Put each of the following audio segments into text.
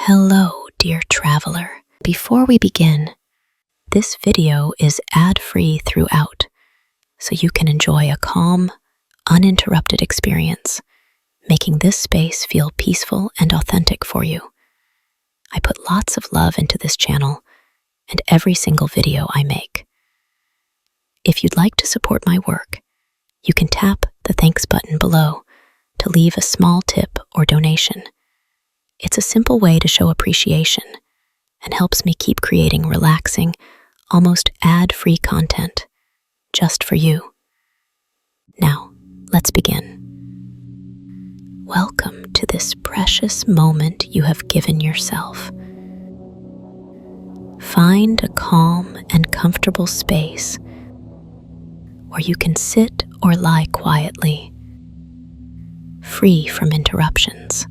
Hello, dear traveler. Before we begin, this video is ad-free throughout, so you can enjoy a calm, uninterrupted experience, making this space feel peaceful and authentic for you. I put lots of love into this channel and every single video I make. If you'd like to support my work, you can tap the thanks button below to leave a small tip or donation. It's a simple way to show appreciation and helps me keep creating relaxing, almost ad-free content just for you. Now, let's begin. Welcome to this precious moment you have given yourself. Find a calm and comfortable space where you can sit or lie quietly, free from interruptions.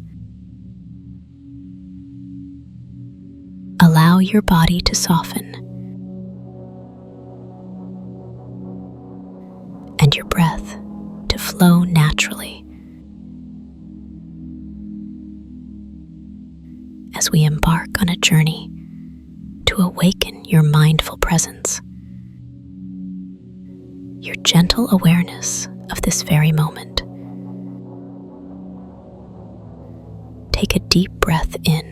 Allow your body to soften and your breath to flow naturally as we embark on a journey to awaken your mindful presence, your gentle awareness of this very moment. Take a deep breath in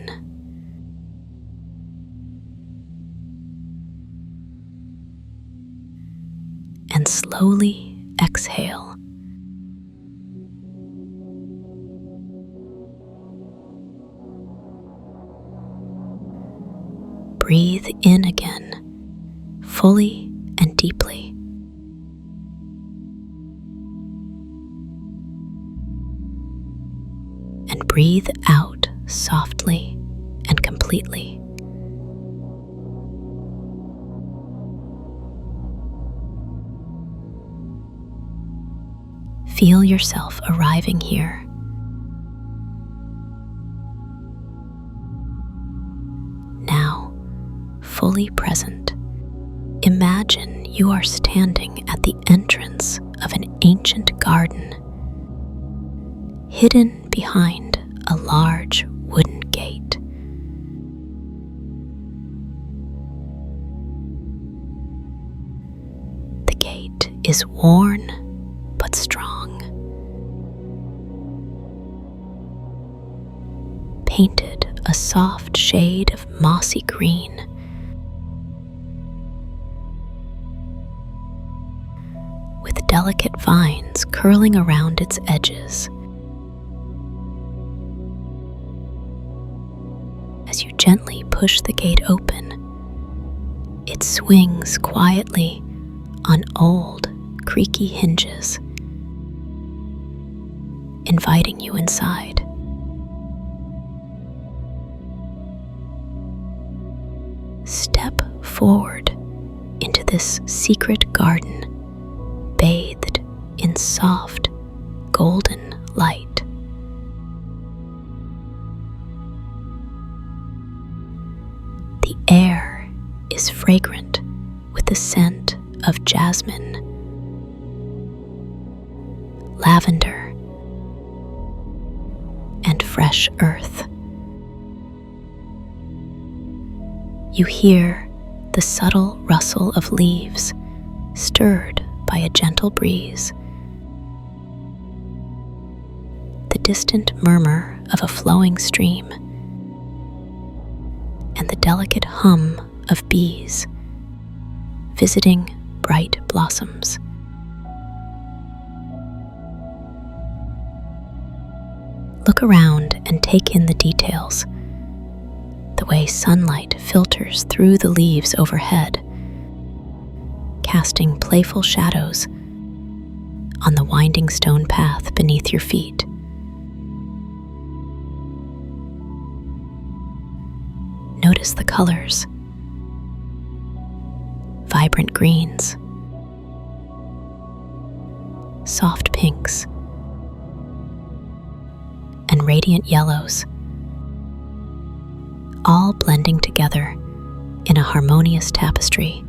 and slowly exhale. Breathe in again, fully and deeply. And breathe out softly and completely. Feel yourself arriving here. Now, fully present, imagine you are standing at the entrance of an ancient garden, hidden behind a large wooden gate. The gate is worn but strong, painted a soft shade of mossy green. With delicate vines curling around its edges. As you gently push the gate open, it swings quietly on old, creaky hinges, inviting you inside. Step forward into this secret garden, bathed in soft, golden light. The air is fragrant with the scent of jasmine, lavender, and fresh earth. You hear the subtle rustle of leaves stirred by a gentle breeze, the distant murmur of a flowing stream, and the delicate hum of bees visiting bright blossoms. Look around and take in the details. The way sunlight filters through the leaves overhead, casting playful shadows on the winding stone path beneath your feet. Notice the colors: vibrant greens, soft pinks, and radiant yellows, all blending together in a harmonious tapestry.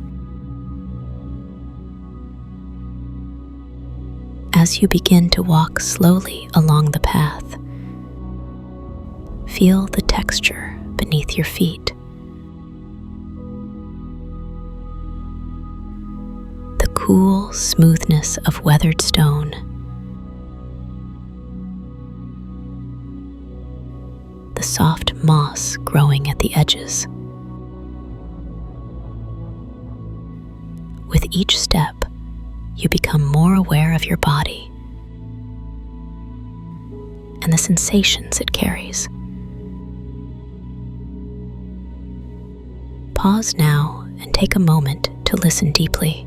As you begin to walk slowly along the path, feel the texture beneath beneath your feet. The cool smoothness of weathered stone. The soft moss growing at the edges. With each step, you become more aware of your body and the sensations it carries. Pause now and take a moment to listen deeply.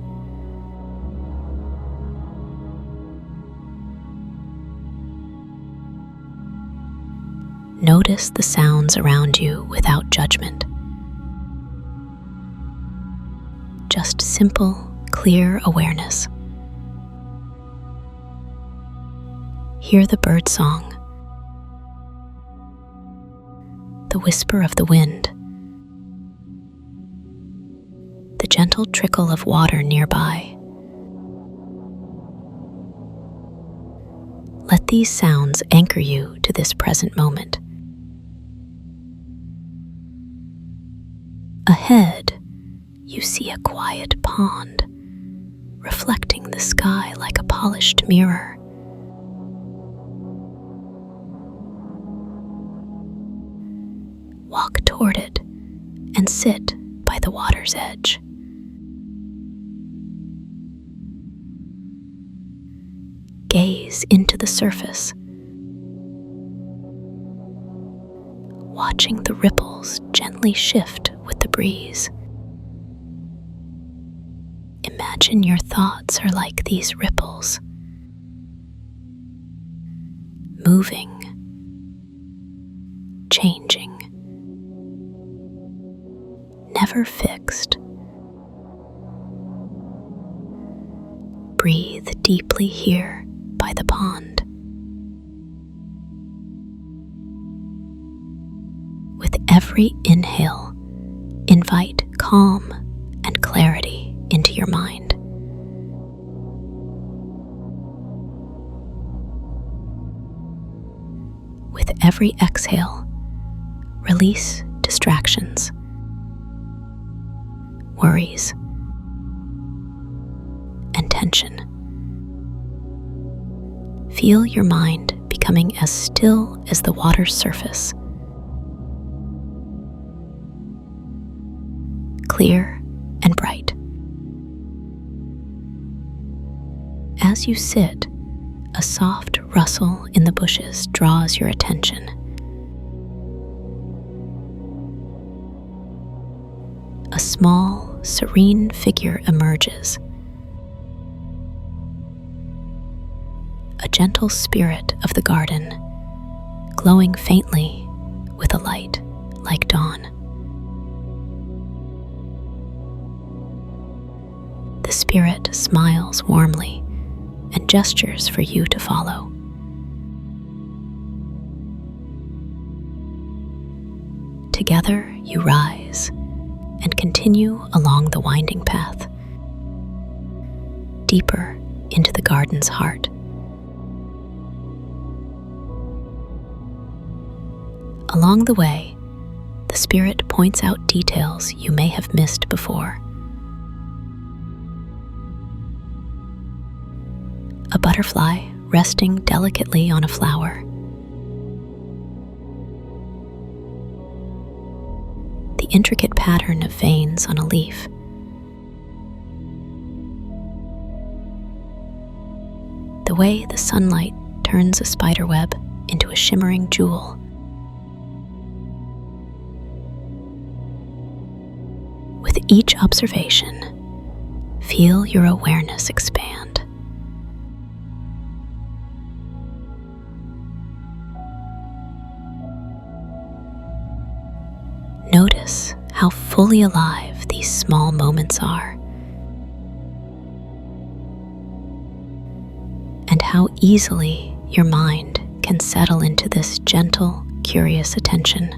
Notice the sounds around you without judgment. Just simple, clear awareness. Hear the bird song, the whisper of the wind, the gentle trickle of water nearby. Let these sounds anchor you to this present moment. Ahead, you see a quiet pond, reflecting the sky like a polished mirror. Walk toward it and sit by the water's edge. Gaze into the surface, watching the ripples gently shift with the breeze. Imagine your thoughts are like these ripples, moving, changing, never fixed. Breathe deeply here by the pond. With every inhale, invite calm and clarity into your mind. With every exhale, release distractions, worries, and tension. Feel your mind becoming as still as the water's surface. Clear and bright. As you sit, a soft rustle in the bushes draws your attention. A small, serene figure emerges. A gentle spirit of the garden, glowing faintly with a light like dawn. The spirit smiles warmly and gestures for you to follow. Together you rise and continue along the winding path, deeper into the garden's heart. Along the way, the spirit points out details you may have missed before. A butterfly resting delicately on a flower. The intricate pattern of veins on a leaf. The way the sunlight turns a spider web into a shimmering jewel. With each observation, feel your awareness expand. Notice how fully alive these small moments are, and how easily your mind can settle into this gentle, curious attention.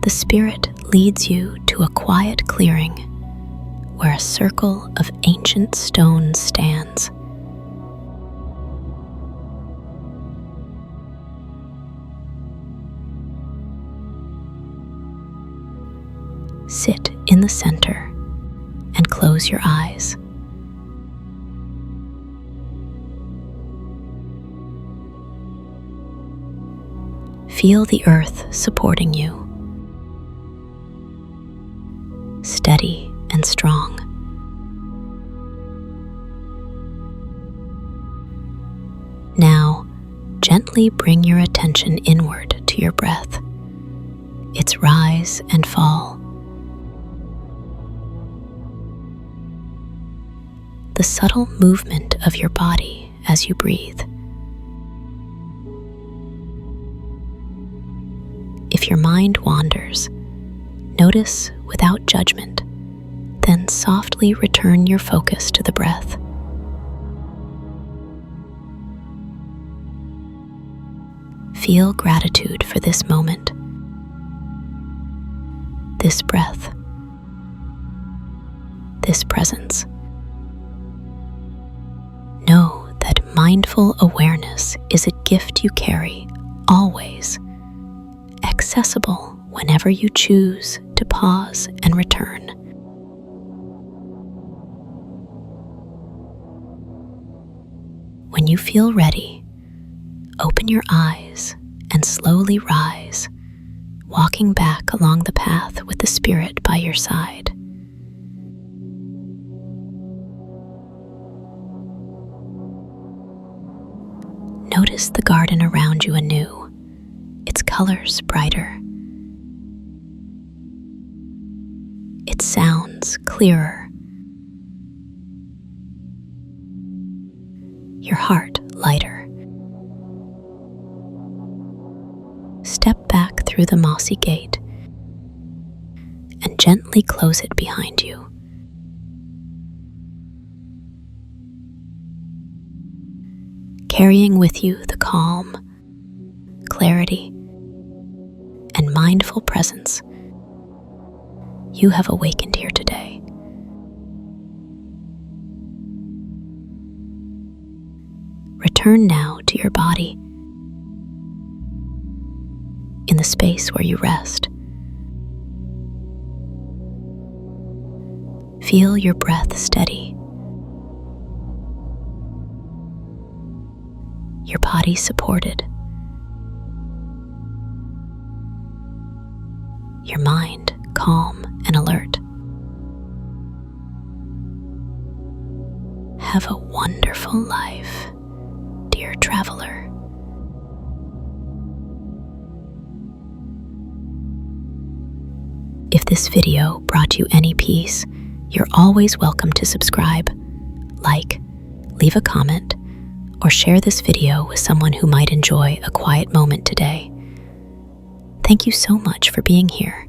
The spirit leads you to a quiet clearing where a circle of ancient stones stands. Sit in the center and close your eyes. Feel the earth supporting you, steady and strong. Now, gently bring your attention inward to your breath, its rise and fall. The subtle movement of your body as you breathe. If your mind wanders, notice without judgment, then softly return your focus to the breath. Feel gratitude for this moment, this breath, this presence. Know that mindful awareness is a gift you carry always, accessible whenever you choose to pause and return. When you feel ready, open your eyes and slowly rise, walking back along the path with the spirit by your side. Notice the garden around you anew, its colors brighter, its sounds clearer, your heart lighter. Step back through the mossy gate and gently close it behind you. Carrying with you the calm, clarity, and mindful presence you have awakened here today. Return now to your body, in the space where you rest. Feel your breath steady, your body supported, your mind calm and alert. Have a wonderful life, dear traveler. If this video brought you any peace, you're always welcome to subscribe, like, leave a comment, or share this video with someone who might enjoy a quiet moment today. Thank you so much for being here.